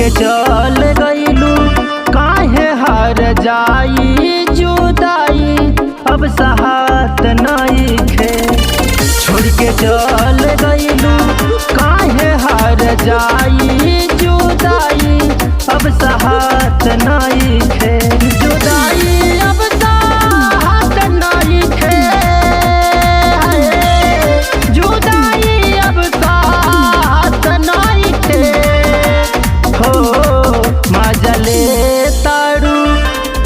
के चल गइलू काहे हार जाई जुदाई अब सहात नइखे। छोड़ के चल गइलू काहे हार जाई जुदाई अब सहात नइखे। जुदाई अब सहात नइखे, जुदाई अब सहात नइखे। हो मजले तारू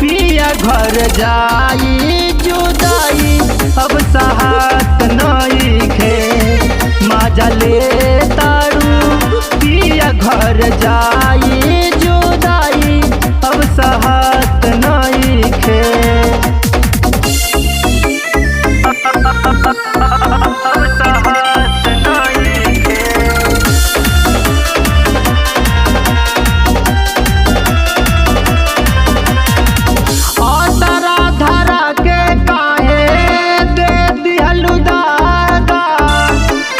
पिया घर जाई जुदाई अब सहात नइखे। मजले तारू पिया घर जाई जुदाई अब सहात नइखे। अब सहात नइखे। आसरा धरा के काहे दे दिहलु दागा,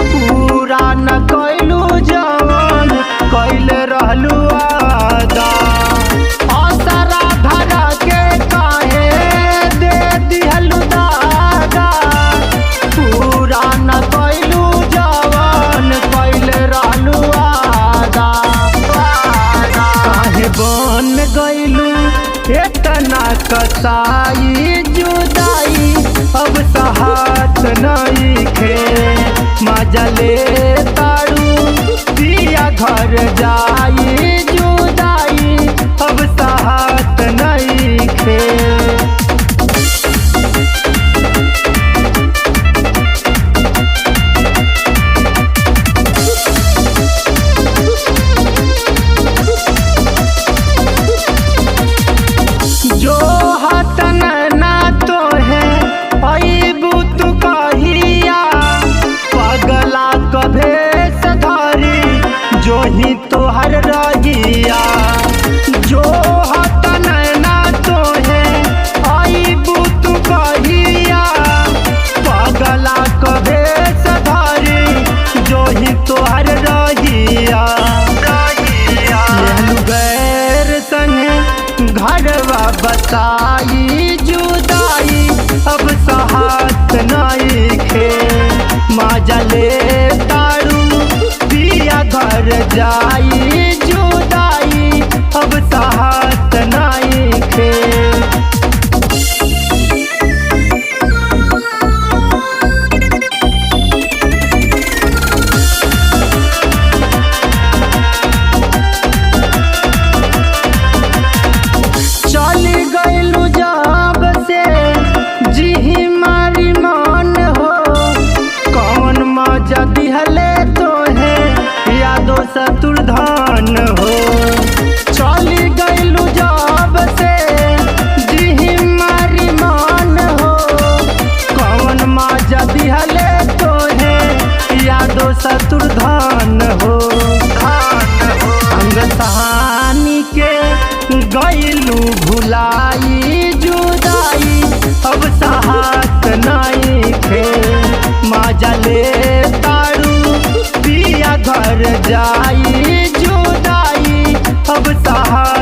पूरा न कइलू जवन कइले रहलू वादा। आसरा धरा के काहे दे दिहलु दागा, पूरा न कइलू जवन कइले रहलू वादा। काहे बन गइलू इतना कसाई जुदाई अब सहात नइखे। मजले तारू पिया घर जाई जुदाई अब सहात नइखे। जो हतन ना तो है अईबू तू कहिया, पगला कभे सधारी जो ही तोहर रहिया। जो हतन ना तो है अईबू तू कहिया, पगला कभे सधारी जो ही तोहर रहिया। लेहलू गैर संगे घरवा बताई जुदाई अब सहात नइखे। मजले तारू पिया घर जाई जुदाई अब सहात नइखे। चली गइलू जब से जी मारी मान हो, कौन मजा दिहले तो है यादो शत्रुधन हो। चली गइलू जब से जी मारी मान हो, कौन मजा दिहले तो है यादो शत्रुधन हो। अंग सहानी के गइलू भुलाई जुदाई अब सहात नइखे। मजले तारू पिया घर जाई जुदाई अब सहात